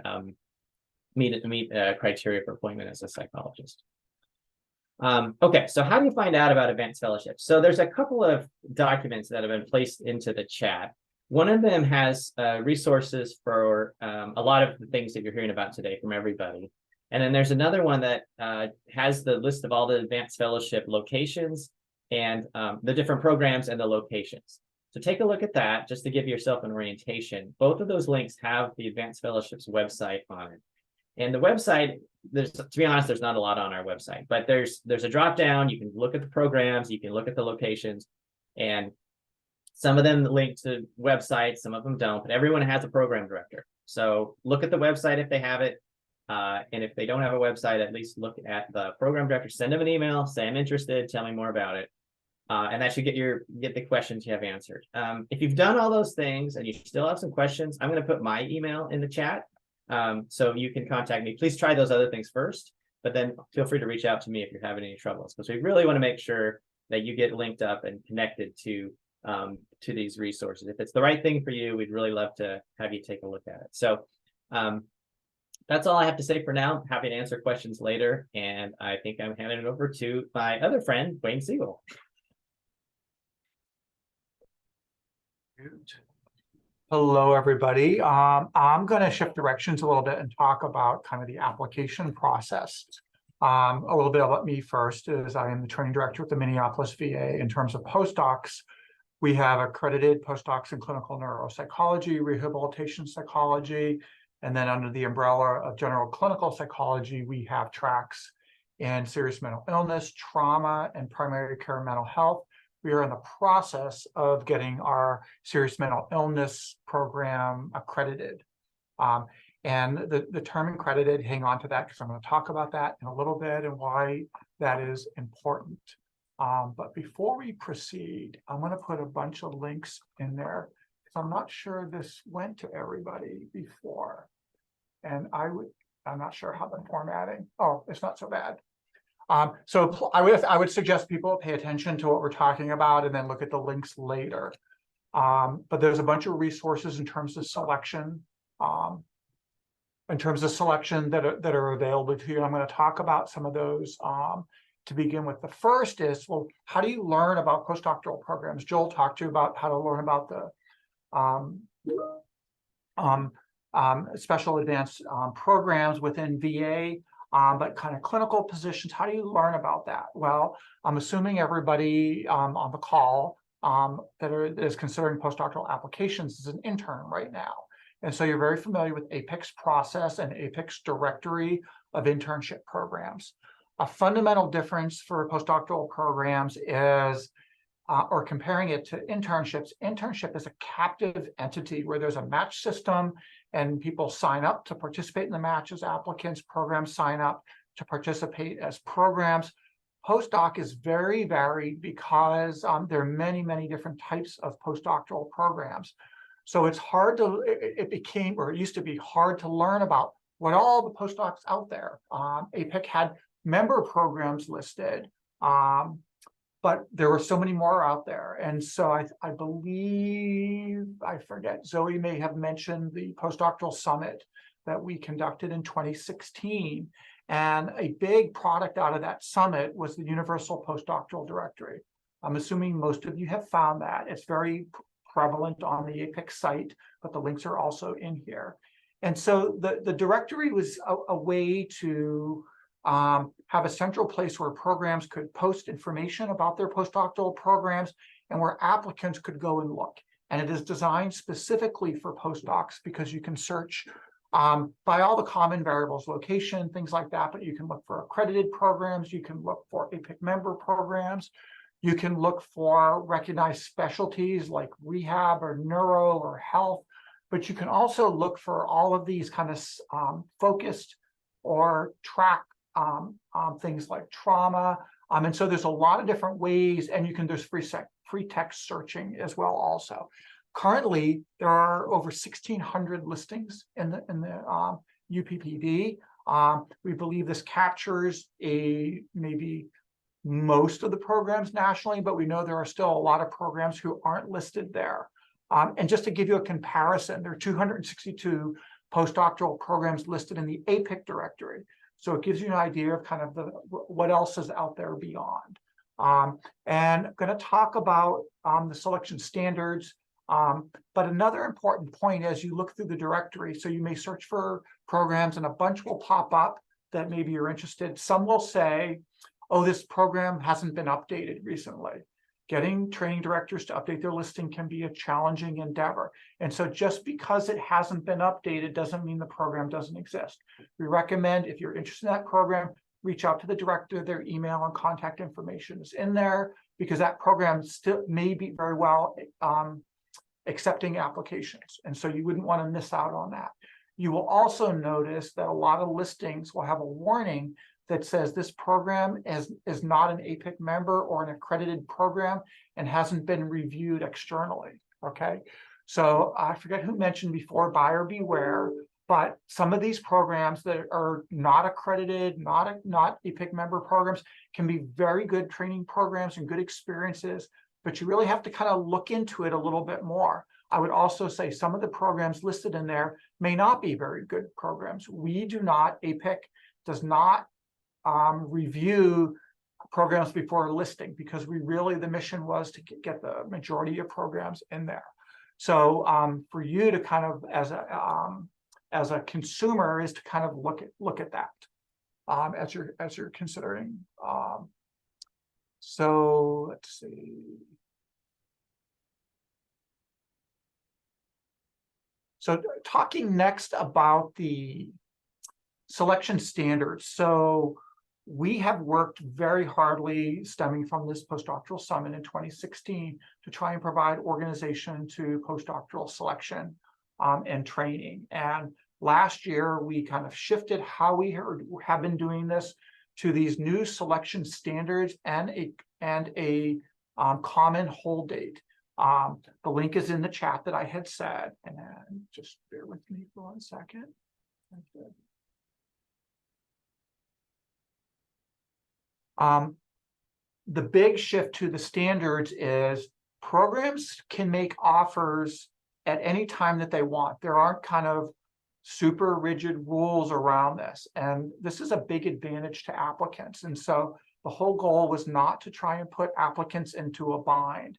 meet criteria for appointment as a psychologist. Okay, so how do you find out about advanced fellowships? So there's a couple of documents that have been placed into the chat. One of them has resources for a lot of the things that you're hearing about today from everybody. And then there's another one that has the list of all the advanced fellowship locations and the different programs and the locations. So take a look at that just to give yourself an orientation. Both of those links have the advanced fellowships website on it. And the website, to be honest, there's not a lot on our website, but there's a drop down. You can look at the programs, you can look at the locations, and some of them link to websites, some of them don't, but everyone has a program director. So look at the website if they have it. And if they don't have a website, at least look at the program director, send them an email, say I'm interested, tell me more about it. And that should get the questions you have answered. If you've done all those things and you still have some questions, I'm going to put my email in the chat. So you can contact me. Please try those other things first, but then feel free to reach out to me if you're having any troubles, because we really want to make sure that you get linked up and connected to these resources. If it's the right thing for you, we'd really love to have you take a look at it. So that's all I have to say for now. I'm happy to answer questions later. And I think I'm handing it over to my other friend, Wayne Siegel. Hello, everybody. I'm going to shift directions a little bit and talk about kind of the application process. A little bit about me first is I am the training director at the Minneapolis VA in terms of postdocs. We have accredited postdocs in clinical neuropsychology, rehabilitation psychology, and then under the umbrella of general clinical psychology, we have tracks in serious mental illness, trauma, and primary care mental health. We are in the process of getting our serious mental illness program accredited. And the term accredited, hang on to that because I'm going to talk about that in a little bit and why that is important. But before we proceed, I'm going to put a bunch of links in there because I'm not sure this went to everybody before. And I'm not sure how the formatting, oh, it's not so bad. So I would suggest people pay attention to what we're talking about and then look at the links later. But there's a bunch of resources in terms of selection. That are available to you. I'm going to talk about some of those to begin with. The first is, well, how do you learn about postdoctoral programs? Joel talked to you about how to learn about the special advanced programs within VA, but kind of clinical positions. How do you learn about that? Well, I'm assuming everybody on the call that is considering postdoctoral applications is an intern right now. And so you're very familiar with APIC's process and APIC's directory of internship programs. A fundamental difference for postdoctoral programs is, or comparing it to internships, internship is a captive entity where there's a match system and people sign up to participate in the match as applicants, programs sign up to participate as programs. Postdoc is very varied because there are many, many different types of postdoctoral programs. So it's hard to, it became, or it used to be hard to learn about what all the postdocs out there. APIC had member programs listed, but there were so many more out there. And so I believe, I forget, Zoe may have mentioned the postdoctoral summit that we conducted in 2016. And a big product out of that summit was the Universal Postdoctoral Directory. I'm assuming most of you have found that. It's very prevalent on the APIC site, but the links are also in here. And so the directory was a way to have a central place where programs could post information about their postdoctoral programs and where applicants could go and look. And it is designed specifically for postdocs because you can search by all the common variables, location, things like that, but you can look for accredited programs, you can look for APIC member programs, you can look for recognized specialties like rehab or neuro or health, but you can also look for all of these kind of focused or track things like trauma. And so there's a lot of different ways, and there's free text searching as well also. Currently, there are over 1,600 listings in the UPPD. We believe this captures maybe most of the programs nationally, but we know there are still a lot of programs who aren't listed there. And just to give you a comparison, there are 262 postdoctoral programs listed in the APIC directory. So it gives you an idea of kind of what else is out there beyond. And I'm going to talk about the selection standards. But another important point as you look through the directory, so you may search for programs and a bunch will pop up that maybe you're interested. Some will say, oh, this program hasn't been updated recently. Getting training directors to update their listing can be a challenging endeavor. And so just because it hasn't been updated doesn't mean the program doesn't exist. We recommend if you're interested in that program, reach out to the director. Their email and contact information is in there because that program still may be very well accepting applications. And so you wouldn't want to miss out on that. You will also notice that a lot of listings will have a warning that says this program is not an APIC member or an accredited program and hasn't been reviewed externally, okay? So I forget who mentioned before, buyer beware, but some of these programs that are not accredited, not APIC member programs can be very good training programs and good experiences, but you really have to kind of look into it a little bit more. I would also say some of the programs listed in there may not be very good programs. We do not, APIC does not review programs before listing because the mission was to get the majority of programs in there. So for you to kind of, as a consumer, is to kind of look at that as you're considering. So let's see. So talking next about the selection standards. So we have worked very hardly stemming from this postdoctoral summit in 2016 to try and provide organization to postdoctoral selection and training. And last year, we kind of shifted how we have been doing this to these new selection standards and a common hold date. The link is in the chat that I had said, and just bear with me for 1 second. Okay. The big shift to the standards is programs can make offers at any time that they want. There aren't kind of super rigid rules around this. And this is a big advantage to applicants. And so the whole goal was not to try and put applicants into a bind.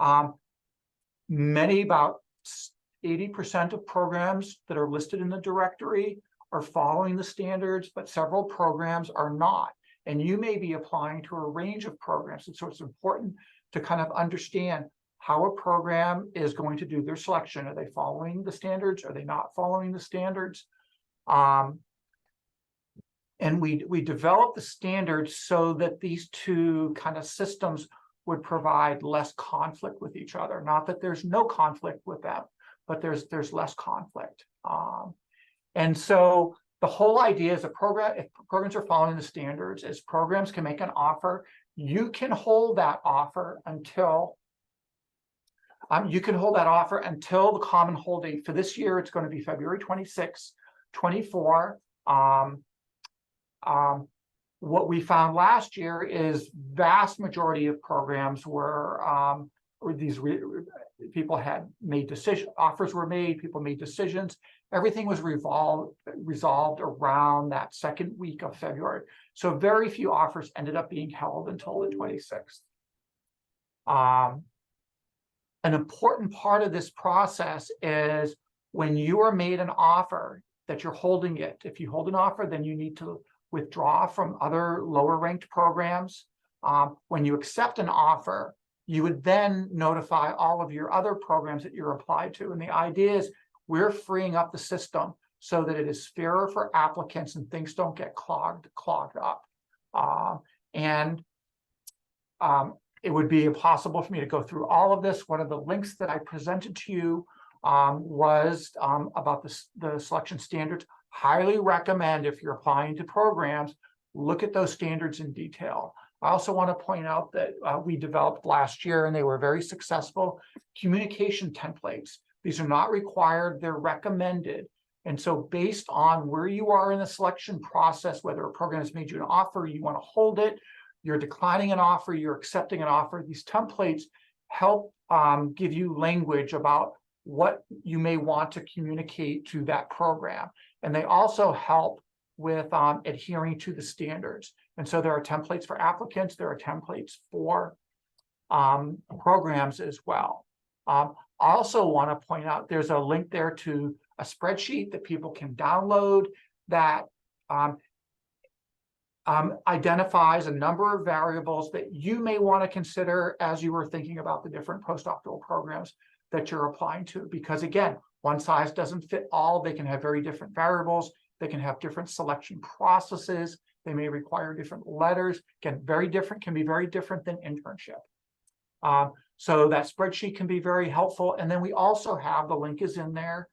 About 80% of programs that are listed in the directory are following the standards, but several programs are not. And you may be applying to a range of programs. And so it's important to kind of understand how a program is going to do their selection. Are they following the standards? Are they not following the standards? And we developed the standards so that these two kind of systems would provide less conflict with each other. Not that there's no conflict with them, but there's less conflict. And so the whole idea is if programs are following the standards, as programs can make an offer, you can hold that offer until the common hold date. For this year, it's going to be February 26, 24. What we found last year is vast majority of programs were people had made decisions, offers were made, people made decisions. Everything was resolved around that second week of February. So very few offers ended up being held until the 26th. An important part of this process is when you are made an offer that you're holding it. If you hold an offer, then you need to withdraw from other lower ranked programs. When you accept an offer, you would then notify all of your other programs that you're applied to. And the idea is we're freeing up the system so that it is fairer for applicants and things don't get clogged up. It would be impossible for me to go through all of this. One of the links that I presented to you was about the selection standards. Highly recommend, if you're applying to programs, look at those standards in detail. I also want to point out that we developed last year, and they were very successful, communication templates. These are not required, they're recommended. And so based on where you are in the selection process, whether a program has made you an offer, you want to hold it, you're declining an offer, you're accepting an offer, these templates help give you language about what you may want to communicate to that program. And they also help with adhering to the standards. And so there are templates for applicants, there are templates for programs as well. I also want to point out there's a link there to a spreadsheet that people can download that identifies a number of variables that you may want to consider as you were thinking about the different postdoctoral programs that you're applying to. Because again, one size doesn't fit all. They can have very different variables. They can have different selection processes. They may require different letters. Can be very different than internship. So that spreadsheet can be very helpful. And then we also have, the link is in there,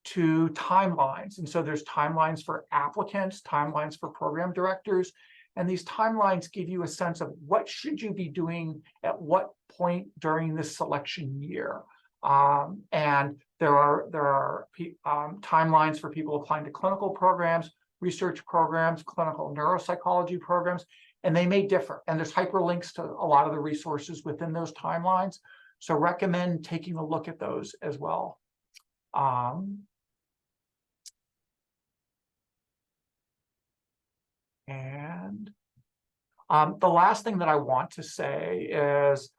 to timelines. And so there's timelines for applicants, timelines for program directors. And these timelines give you a sense of what should you be doing at what point during this selection year. And there are timelines for people applying to clinical programs, research programs, clinical neuropsychology programs, and they may differ. And there's hyperlinks to a lot of the resources within those timelines. So recommend taking a look at those as well. And the last thing that I want to say is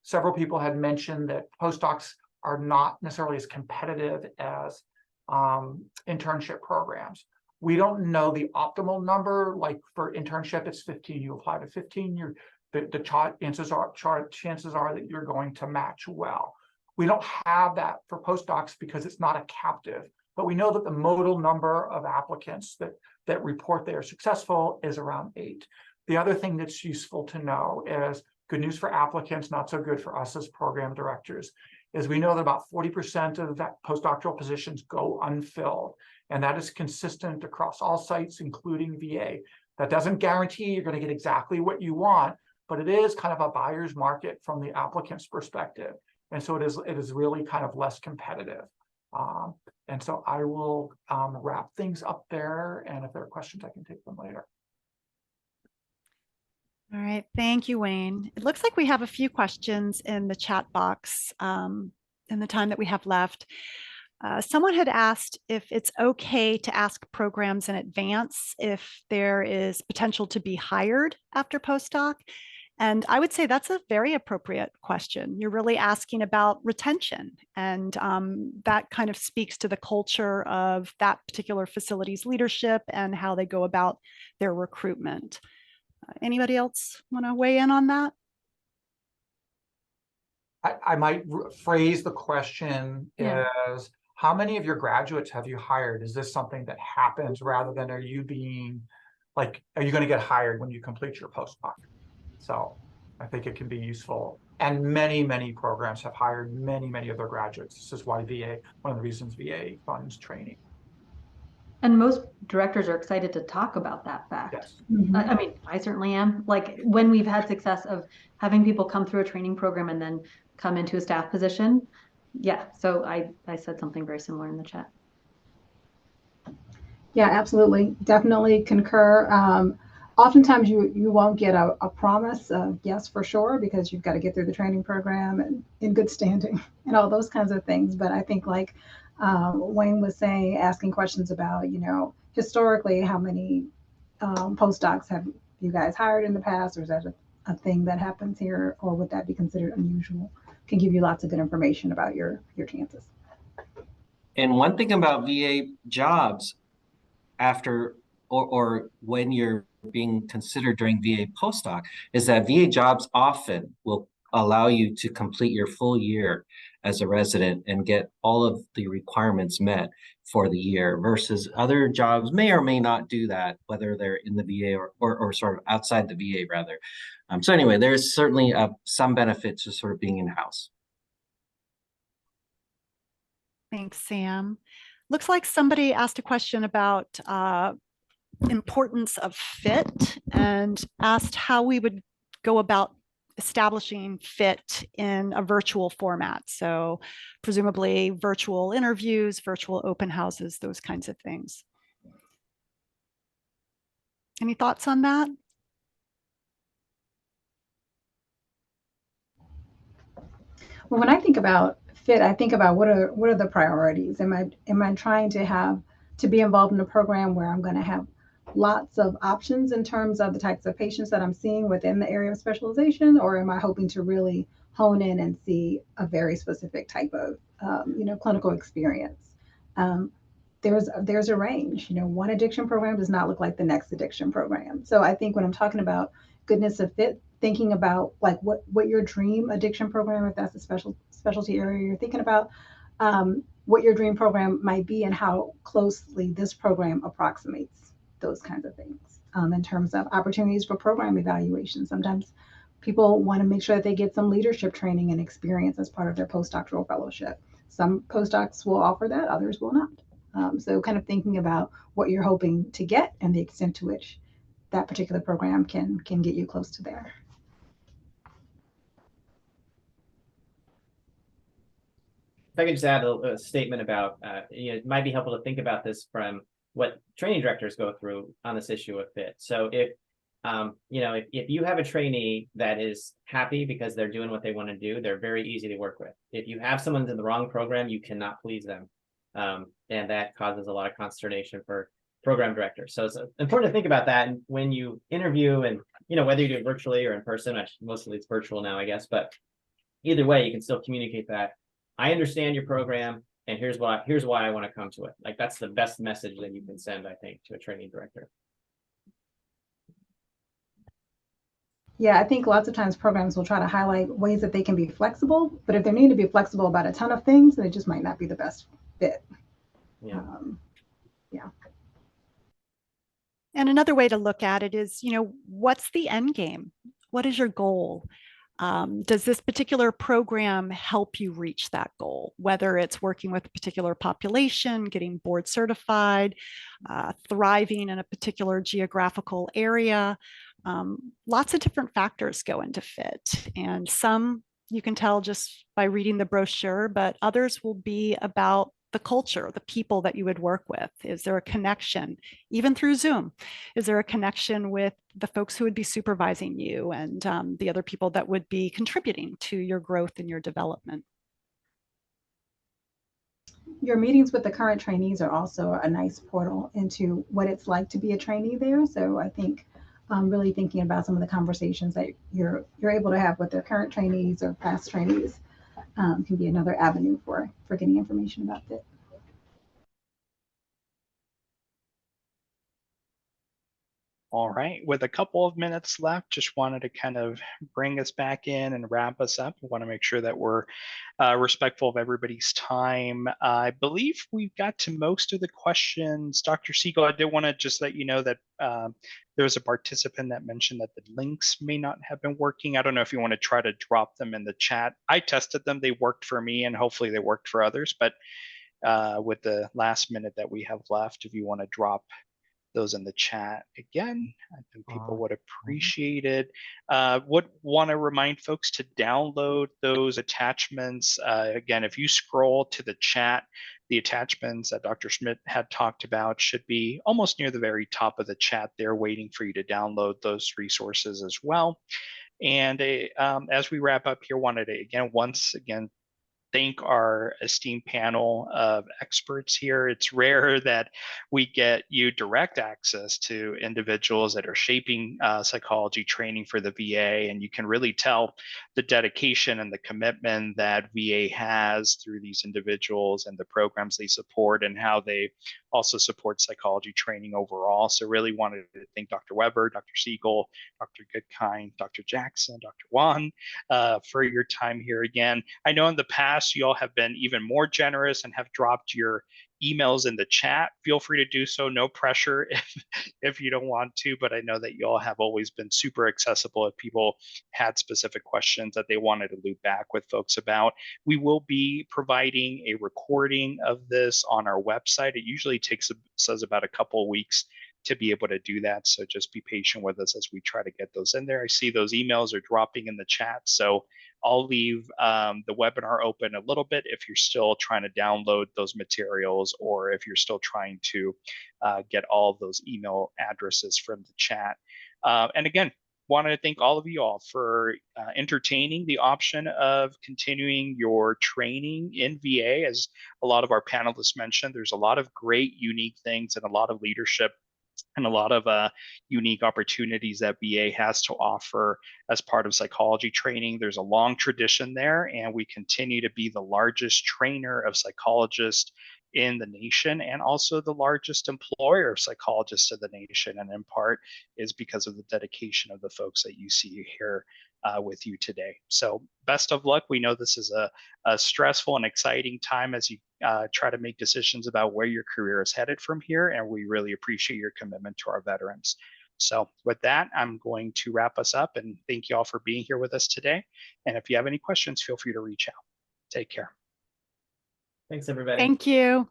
several people had mentioned that postdocs are not necessarily as competitive as internship programs. We don't know the optimal number. Like for internship, it's 15. You apply to 15. The chances are that you're going to match well. We don't have that for postdocs because it's not a captive, but we know that the modal number of applicants that report they are successful is around 8. The other thing that's useful to know is good news for applicants, not so good for us as program directors, is we know that about 40% of that postdoctoral positions go unfilled. And that is consistent across all sites, including VA. That doesn't guarantee you're going to get exactly what you want, but it is kind of a buyer's market from the applicant's perspective. And so it is really kind of less competitive. And so I will wrap things up there. And if there are questions, I can take them later. All right, thank you, Wayne. It looks like we have a few questions in the chat box in the time that we have left. Someone had asked if it's okay to ask programs in advance if there is potential to be hired after postdoc. And I would say that's a very appropriate question. You're really asking about retention, and that kind of speaks to the culture of that particular facility's leadership and how they go about their recruitment. Anybody else want to weigh in on that? I might phrase the question as, how many of your graduates have you hired? Is this something that happens rather than are you being like, are you going to get hired when you complete your postdoc? So I think it can be useful. And many, many programs have hired many, many of their graduates. This is why one of the reasons VA funds training. And most directors are excited to talk about that fact. Yes. I mean, I certainly am. Like when we've had success of having people come through a training program and then come into a staff position. Yeah, so I said something very similar in the chat. Yeah, absolutely. Definitely concur. Oftentimes you won't get a promise of yes for sure, because you've got to get through the training program and in good standing and all those kinds of things. But I think like Wayne was saying, asking questions about, historically, how many postdocs have you guys hired in the past, or is that a thing that happens here, or would that be considered unusual? Can give you lots of good information about your chances. And one thing about VA jobs after or when you're being considered during VA postdoc is that VA jobs often will allow you to complete your full year as a resident and get all of the requirements met for the year, versus other jobs may or may not do that, whether they're in the VA or sort of outside the VA rather. So anyway, there's certainly some benefit to sort of being in-house. Thanks, Sam. Looks like somebody asked a question about importance of fit and asked how we would go about establishing fit in a virtual format. So presumably virtual interviews, virtual open houses, those kinds of things. Any thoughts on that? Well, when I think about fit, I think about what are the priorities? Am I trying to be involved in a program where I'm going to have lots of options in terms of the types of patients that I'm seeing within the area of specialization, or am I hoping to really hone in and see a very specific type of clinical experience? There's a range. One addiction program does not look like the next addiction program. So I think when I'm talking about goodness of fit, thinking about like what your dream addiction program, if that's a specialty area you're thinking about, what your dream program might be and how closely this program approximates those kinds of things. In terms of opportunities for program evaluation, sometimes people want to make sure that they get some leadership training and experience as part of their postdoctoral fellowship. Some postdocs will offer that, others will not. So kind of thinking about what you're hoping to get and the extent to which that particular program can get you close to there. If I could just add a statement about, it might be helpful to think about this from what training directors go through on this issue of fit. So if you have a trainee that is happy because they're doing what they want to do, they're very easy to work with. If you have someone in the wrong program, you cannot please them. And that causes a lot of consternation for program directors. So it's important to think about that. And when you interview, and whether you do it virtually or in person, mostly it's virtual now, I guess, but either way, you can still communicate that. I understand your program, and here's why I want to come to it. Like, that's the best message that you can send, I think, to a training director. Yeah, I think lots of times programs will try to highlight ways that they can be flexible, but if they need to be flexible about a ton of things, then it just might not be the best fit. Yeah. Yeah. And another way to look at it is, what's the end game? What is your goal? Does this particular program help you reach that goal? Whether it's working with a particular population, getting board certified, thriving in a particular geographical area. Lots of different factors go into fit. And some you can tell just by reading the brochure, but others will be about the culture, the people that you would work with. Is there a connection, even through Zoom? Is there a connection with the folks who would be supervising you and the other people that would be contributing to your growth and your development? Your meetings with the current trainees are also a nice portal into what it's like to be a trainee there. So I think really thinking about some of the conversations that you're able to have with their current trainees or past trainees can be another avenue for getting information about it. All right, with a couple of minutes left, just wanted to kind of bring us back in and wrap us up. I want to make sure that we're respectful of everybody's time. I believe we've got to most of the questions. Dr. Siegel, I did want to just let you know that there was a participant that mentioned that the links may not have been working. I don't know if you want to try to drop them in the chat. I tested them, they worked for me, and hopefully they worked for others. But with the last minute that we have left, if you want to drop those in the chat again, I think people would appreciate it. Would want to remind folks to download those attachments. Again, if you scroll to the chat, the attachments that Dr. Schmidt had talked about should be almost near the very top of the chat there, waiting for you to download those resources as well. And as we wrap up here, wanted to once again thank our esteemed panel of experts here. It's rare that we get you direct access to individuals that are shaping psychology training for the VA, and you can really tell the dedication and the commitment that VA has through these individuals and the programs they support and how they also support psychology training overall. So really wanted to thank Dr. Weber, Dr. Siegel, Dr. Goodkind, Dr. Jackson, Dr. Wan for your time here again. I know in the past, you all have been even more generous and have dropped your emails in the chat. Feel free to do so. No pressure if you don't want to, but I know that you all have always been super accessible if people had specific questions that they wanted to loop back with folks about. We will be providing a recording of this on our website. It usually takes us about a couple of weeks to be able to do that. So just be patient with us as we try to get those in there. I see those emails are dropping in the chat. So I'll leave the webinar open a little bit if you're still trying to download those materials or if you're still trying to get all of those email addresses from the chat. And again, wanted to thank all of you all for entertaining the option of continuing your training in VA. As a lot of our panelists mentioned, there's a lot of great, unique things and a lot of leadership and a lot of unique opportunities that VA has to offer as part of psychology training. There's a long tradition there, and we continue to be the largest trainer of psychologists in the nation and also the largest employer of psychologists in the nation. And in part is because of the dedication of the folks that you see here with you today. So best of luck. We know this is a stressful and exciting time as you try to make decisions about where your career is headed from here. And we really appreciate your commitment to our veterans. So with that, I'm going to wrap us up and thank you all for being here with us today. And if you have any questions, feel free to reach out. Take care. Thanks, everybody. Thank you.